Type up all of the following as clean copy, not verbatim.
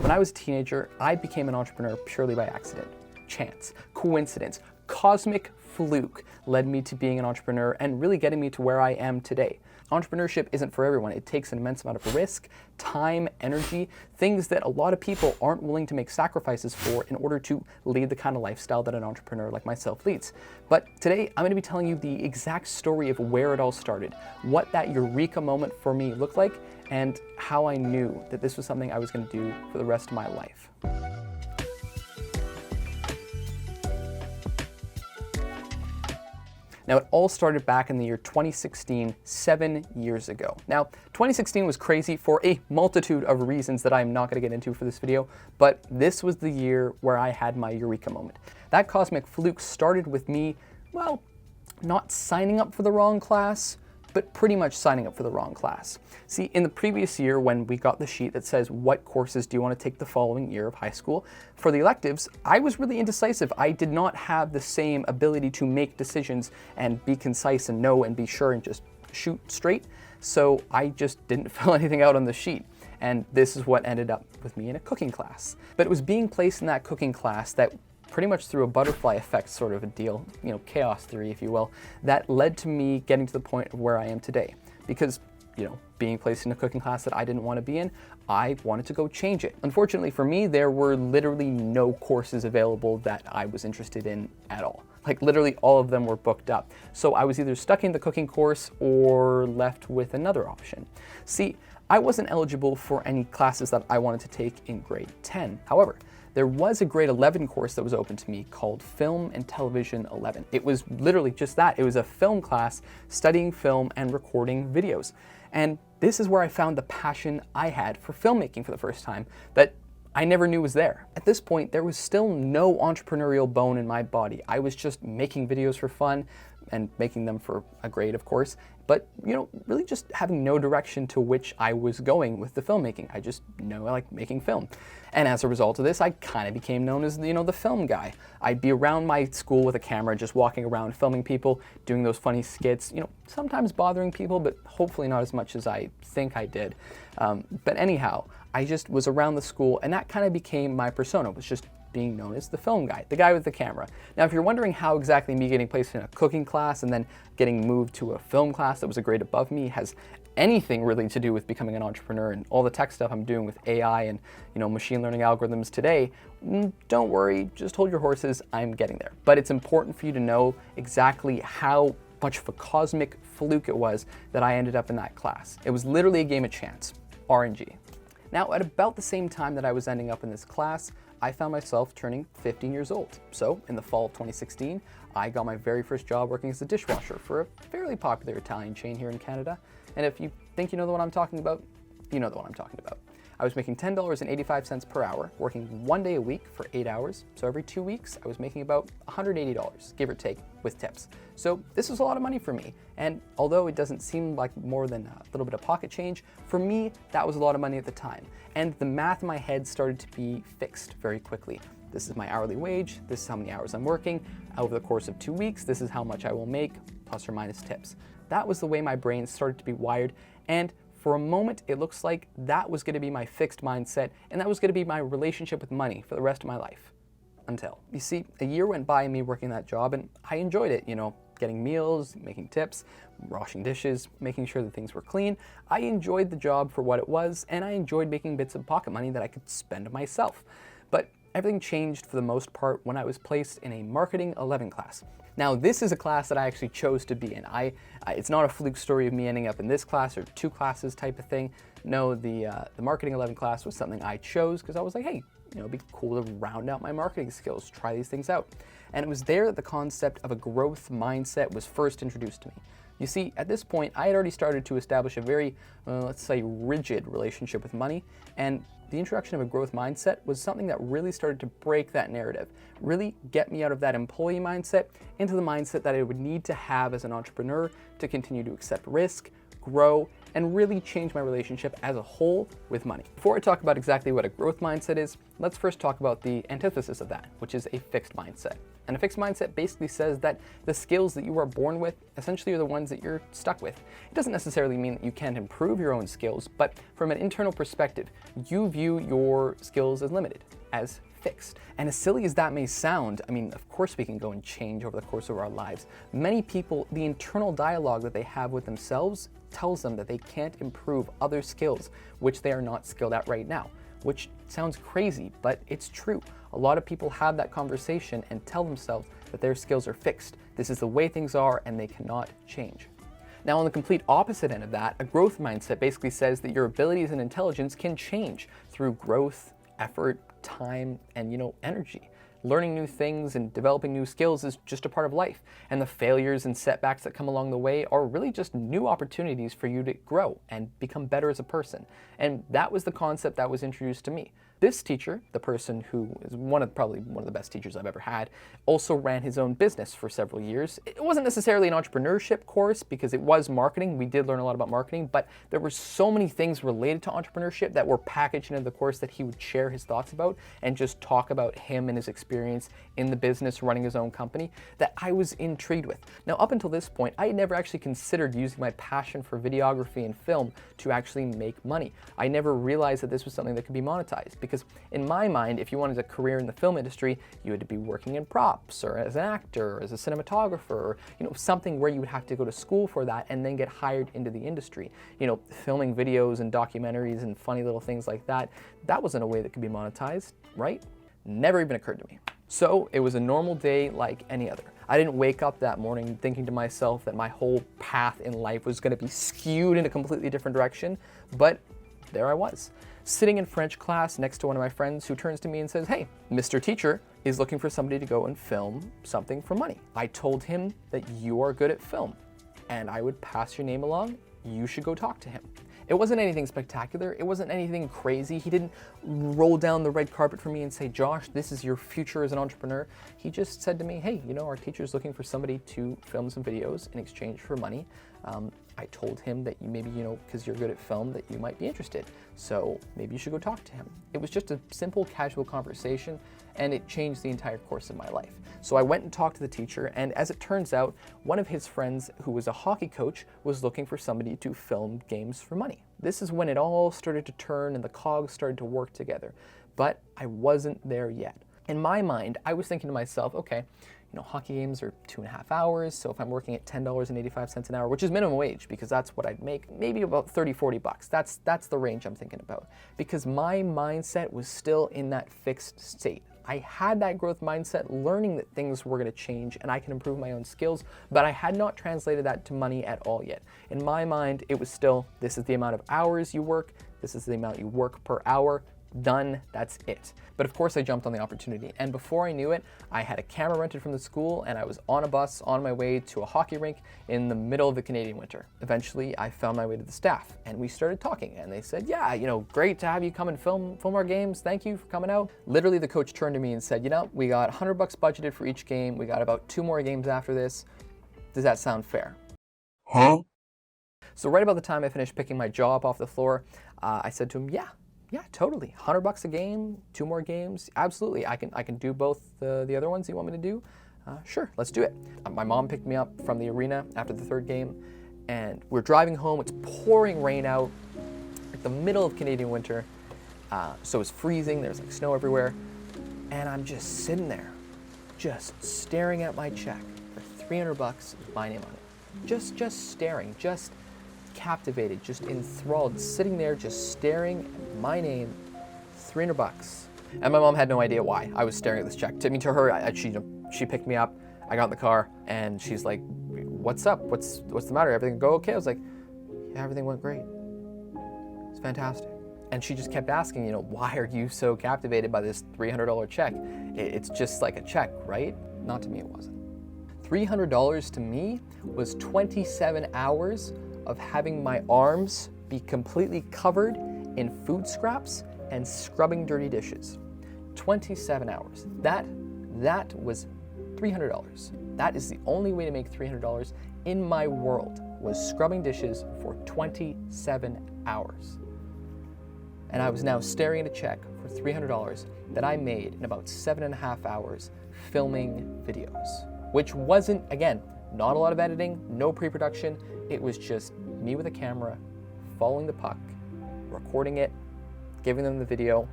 When I was a teenager, I became an entrepreneur purely by accident. Chance, coincidence, cosmic fluke led me to being an entrepreneur and really getting me to where I am today. Entrepreneurship isn't for everyone. It takes an immense amount of risk, time, energy, things that a lot of people aren't willing to make sacrifices for in order to lead the kind of lifestyle that an entrepreneur like myself leads. But today, I'm going to be telling you the exact story of where it all started, what that eureka moment for me looked like, and how I knew that this was something I was going to do for the rest of my life. Now, it all started back in the year 2016, 7 years ago. Now, 2016 was crazy for a multitude of reasons that I'm not going to get into for this video, but this was the year where I had my eureka moment. That cosmic fluke started with me, well, not signing up for the wrong class, but pretty much signing up for the wrong class. See, in the previous year when we got the sheet that says what courses do you want to take the following year of high school, for the electives, I was really indecisive. I did not have the same ability to make decisions and be concise and know and be sure and just shoot straight. So I just didn't fill anything out on the sheet. And this is what ended up with me in a cooking class. But it was being placed in that cooking class that pretty much through a butterfly effect sort of a deal, chaos theory, if you will, that led to me getting to the point of where I am today. Because, being placed in a cooking class that I didn't want to be in, I wanted to go change it. Unfortunately for me, there were literally no courses available that I was interested in at all. Like literally all of them were booked up. So I was either stuck in the cooking course or left with another option. See, I wasn't eligible for any classes that I wanted to take in grade 10. However, there was a grade 11 course that was open to me called Film and Television 11. It was literally just that. It was a film class studying film and recording videos. And this is where I found the passion I had for filmmaking for the first time that I never knew was there. At this point, there was still no entrepreneurial bone in my body. I was just making videos for fun and making them for a grade, of course, but really just having no direction to which I was going with the filmmaking. I just know I like making film. And as a result of this, I kind of became known as, the film guy. I'd be around my school with a camera, just walking around, filming people, doing those funny skits, sometimes bothering people, but hopefully not as much as I think I did. But anyhow, I just was around the school, and that kind of became my persona, was just being known as the film guy, the guy with the camera. Now, if you're wondering how exactly me getting placed in a cooking class and then getting moved to a film class that was a grade above me has anything really to do with becoming an entrepreneur and all the tech stuff I'm doing with AI and machine learning algorithms today, don't worry, just hold your horses, I'm getting there. But it's important for you to know exactly how much of a cosmic fluke it was that I ended up in that class. It was literally a game of chance, RNG. Now, at about the same time that I was ending up in this class, I found myself turning 15 years old. So in the fall of 2016, I got my very first job working as a dishwasher for a fairly popular Italian chain here in Canada. And if you think you know what I'm talking about, you know the one I'm talking about. I was making $10.85 per hour, working 1 day a week for 8 hours. So every 2 weeks, I was making about $180, give or take, with tips. So this was a lot of money for me. And although it doesn't seem like more than a little bit of pocket change, for me, that was a lot of money at the time. And the math in my head started to be fixed very quickly. This is my hourly wage, this is how many hours I'm working. Over the course of 2 weeks, this is how much I will make, plus or minus tips. That was the way my brain started to be wired, and for a moment, it looks like that was going to be my fixed mindset, and that was going to be my relationship with money for the rest of my life. Until, you see, a year went by me working that job, and I enjoyed it, getting meals, making tips, washing dishes, making sure that things were clean. I enjoyed the job for what it was, and I enjoyed making bits of pocket money that I could spend on myself. But everything changed for the most part when I was placed in a Marketing 11 class. Now, this is a class that I actually chose to be in. It's not a fluke story of me ending up in this class or 2 classes type of thing. No, the Marketing 11 class was something I chose because I was like, hey, it'd be cool to round out my marketing skills, try these things out. And it was there that the concept of a growth mindset was first introduced to me. You see, at this point, I had already started to establish a very, let's say, rigid relationship with money, and the introduction of a growth mindset was something that really started to break that narrative, really get me out of that employee mindset into the mindset that I would need to have as an entrepreneur to continue to accept risk, grow, and really changed my relationship as a whole with money. Before I talk about exactly what a growth mindset is, let's first talk about the antithesis of that, which is a fixed mindset. And a fixed mindset basically says that the skills that you are born with essentially are the ones that you're stuck with. It doesn't necessarily mean that you can't improve your own skills, but from an internal perspective, you view your skills as limited, as fixed. And as silly as that may sound, I mean, of course we can go and change over the course of our lives. Many people, the internal dialogue that they have with themselves tells them that they can't improve other skills, which they are not skilled at right now, which sounds crazy, but it's true. A lot of people have that conversation and tell themselves that their skills are fixed. This is the way things are and they cannot change. Now, on the complete opposite end of that, a growth mindset basically says that your abilities and intelligence can change through growth, effort, time, and energy. Learning new things and developing new skills is just a part of life, and the failures and setbacks that come along the way are really just new opportunities for you to grow and become better as a person. And that was the concept that was introduced to me. This teacher, the person who is probably one of the best teachers I've ever had, also ran his own business for several years. It wasn't necessarily an entrepreneurship course because it was marketing. We did learn a lot about marketing, but there were so many things related to entrepreneurship that were packaged into the course that he would share his thoughts about and just talk about him and his experience in the business running his own company that I was intrigued with. Now, up until this point, I had never actually considered using my passion for videography and film to actually make money. I never realized that this was something that could be monetized. Because in my mind, if you wanted a career in the film industry, you had to be working in props or as an actor or as a cinematographer or something where you would have to go to school for that and then get hired into the industry. Filming videos and documentaries and funny little things like that, that wasn't a way that could be monetized, right? Never even occurred to me. So it was a normal day like any other. I didn't wake up that morning thinking to myself that my whole path in life was going to be skewed in a completely different direction, but there I was, sitting in French class next to one of my friends who turns to me and says, "Hey, Mr. Teacher is looking for somebody to go and film something for money. I told him that you are good at film and I would pass your name along. You should go talk to him." It wasn't anything spectacular. It wasn't anything crazy. He didn't roll down the red carpet for me and say, "Josh, this is your future as an entrepreneur." He just said to me, "Hey, our teacher's looking for somebody to film some videos in exchange for money. I told him that you maybe, because you're good at film, that you might be interested. So maybe you should go talk to him." It was just a simple, casual conversation, and it changed the entire course of my life. So I went and talked to the teacher, and as it turns out, one of his friends, who was a hockey coach, was looking for somebody to film games for money. This is when it all started to turn and the cogs started to work together. But I wasn't there yet. In my mind, I was thinking to myself, okay, hockey games are 2.5 hours, so if I'm working at $10.85 an hour, which is minimum wage because that's what I'd make, maybe about 30, 40 bucks. That's the range I'm thinking about. Because my mindset was still in that fixed state. I had that growth mindset, learning that things were going to change and I can improve my own skills, but I had not translated that to money at all yet. In my mind, it was still, this is the amount of hours you work, this is the amount you work per hour, done, that's it. But of course I jumped on the opportunity, and before I knew it, I had a camera rented from the school and I was on a bus on my way to a hockey rink in the middle of the Canadian winter. Eventually I found my way to the staff and we started talking, and they said, "Yeah, great to have you come and film our games. Thank you for coming out." Literally the coach turned to me and said, "We got $100 budgeted for each game. We got about 2 more games after this. Does that sound fair?" Huh? So right about the time I finished picking my jaw up off the floor, I said to him, yeah, totally. $100 a game, 2 more games. Absolutely. I can do both the other ones you want me to do. Sure, let's do it. My mom picked me up from the arena after the 3rd game, and we're driving home. It's pouring rain out, like the middle of Canadian winter. So it's freezing. There's like snow everywhere. And I'm just sitting there, just staring at my check for $300 with my name on it. Just staring, just captivated, just enthralled, sitting there just staring at my name, $300. And my mom had no idea why I was staring at this check. To her, she picked me up, I got in the car, and she's like, "What's up? What's the matter? Everything go okay?" I was like, "Yeah, everything went great. It's fantastic." And she just kept asking, "Why are you so captivated by this $300 check? It's just like a check, right?" Not to me, it wasn't. $300 to me was 27 hours of having my arms be completely covered in food scraps and scrubbing dirty dishes. 27 hours. That was $300. That is the only way to make $300 in my world. was scrubbing dishes for 27 hours. And I was now staring at a check for $300 that I made in about 7.5 hours filming videos, which wasn't, again, not a lot of editing, no pre-production. It was just me with a camera, following the puck, recording it, giving them the video,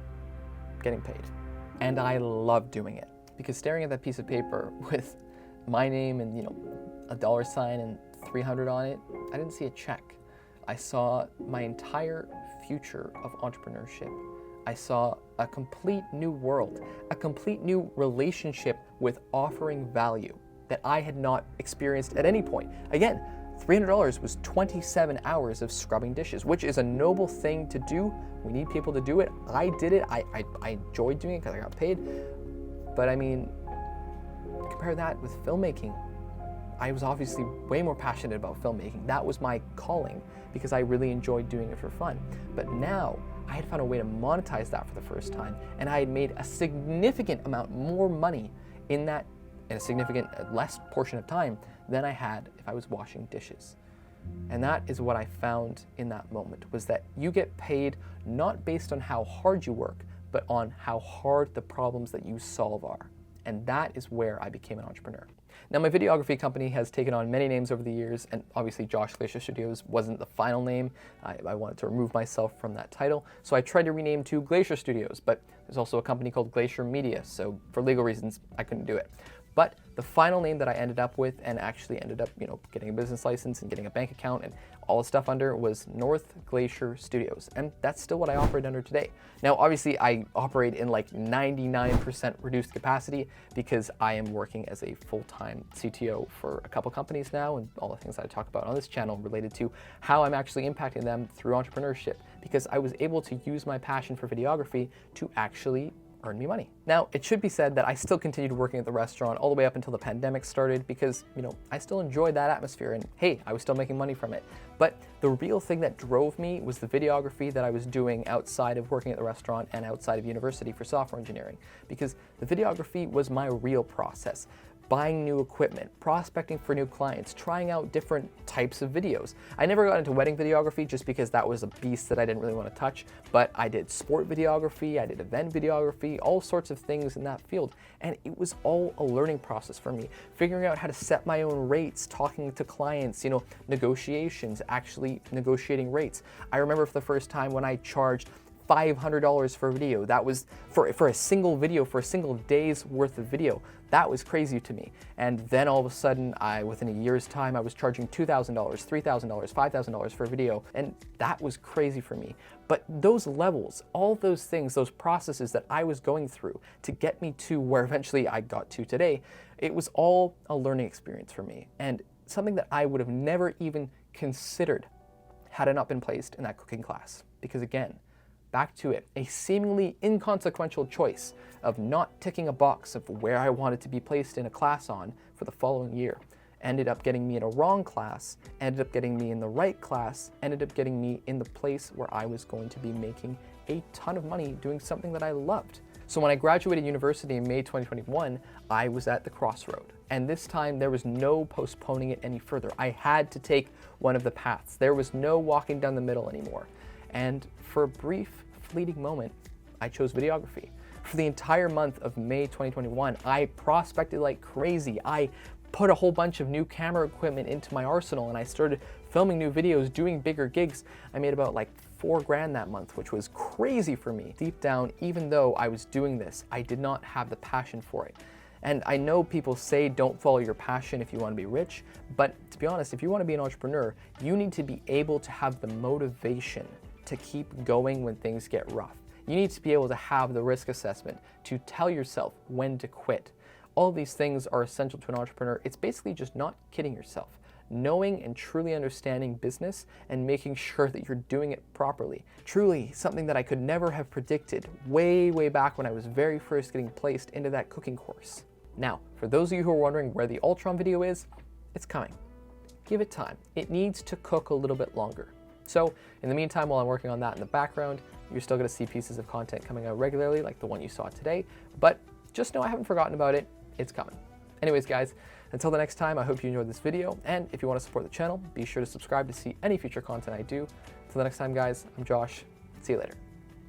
getting paid. And I loved doing it, because staring at that piece of paper with my name and, a dollar sign and 300 on it, I didn't see a check. I saw my entire future of entrepreneurship. I saw a complete new world, a complete new relationship with offering value that I had not experienced at any point. Again, $300 was 27 hours of scrubbing dishes, which is a noble thing to do. We need people to do it. I did it. I enjoyed doing it because I got paid. But I mean, compare that with filmmaking. I was obviously way more passionate about filmmaking. That was my calling because I really enjoyed doing it for fun. But now I had found a way to monetize that for the first time, and I had made a significant amount more money in a significant less portion of time than I had if I was washing dishes. And that is what I found in that moment, was that you get paid not based on how hard you work, but on how hard the problems that you solve are. And that is where I became an entrepreneur. Now, my videography company has taken on many names over the years, and obviously Josh Glacier Studios wasn't the final name. I wanted to remove myself from that title, so I tried to rename to Glacier Studios, but there's also a company called Glacier Media, so for legal reasons, I couldn't do it. But the final name that I ended up with, and actually ended up, getting a business license and getting a bank account and all the stuff under, was North Glacier Studios. And that's still what I operate under today. Now, obviously, I operate in like 99% reduced capacity because I am working as a full-time CTO for a couple companies now, and all the things that I talk about on this channel related to how I'm actually impacting them through entrepreneurship, because I was able to use my passion for videography to actually earn me money. Now, it should be said that I still continued working at the restaurant all the way up until the pandemic started because, I still enjoyed that atmosphere, and hey, I was still making money from it. But the real thing that drove me was the videography that I was doing outside of working at the restaurant and outside of university for software engineering, because the videography was my real process. Buying new equipment, prospecting for new clients, trying out different types of videos. I never got into wedding videography just because that was a beast that I didn't really want to touch, but I did sport videography, I did event videography, all sorts of things in that field. And it was all a learning process for me, figuring out how to set my own rates, talking to clients, negotiations, actually negotiating rates. I remember for the first time when I charged $500 for a video. That was for a single video, for a single day's worth of video. That was crazy to me. And then all of a sudden, within a year's time, I was charging $2,000, $3,000, $5,000 for a video. And that was crazy for me. But those levels, all those things, those processes that I was going through to get me to where eventually I got to today, it was all a learning experience for me. And something that I would have never even considered had I not been placed in that cooking class. Because again, back to it, a seemingly inconsequential choice of not ticking a box of where I wanted to be placed in a class on for the following year ended up getting me in a wrong class, ended up getting me in the right class, ended up getting me in the place where I was going to be making a ton of money doing something that I loved. So when I graduated university in May 2021, I was at the crossroad. And this time there was no postponing it any further. I had to take one of the paths. There was no walking down the middle anymore. And for a brief, fleeting moment, I chose videography. For the entire month of May 2021, I prospected like crazy. I put a whole bunch of new camera equipment into my arsenal and I started filming new videos, doing bigger gigs. I made about like $4,000 that month, which was crazy for me. Deep down, even though I was doing this, I did not have the passion for it. And I know people say don't follow your passion if you want to be rich, but to be honest, if you want to be an entrepreneur, you need to be able to have the motivation to keep going when things get rough. You need to be able to have the risk assessment to tell yourself when to quit. All of these things are essential to an entrepreneur. It's basically just not kidding yourself. Knowing and truly understanding business and making sure that you're doing it properly. Truly something that I could never have predicted way back when I was very first getting placed into that cooking course. Now, for those of you who are wondering where the Ultron video is, it's coming. Give it time. It needs to cook a little bit longer. So in the meantime, while I'm working on that in the background, you're still gonna see pieces of content coming out regularly, like the one you saw today, but just know I haven't forgotten about it. It's coming. Anyways, guys, Until the next time, I hope you enjoyed this video, and if you want to support the channel, be sure to subscribe to see any future content I do. Until the next time, guys, I'm Josh. See you later.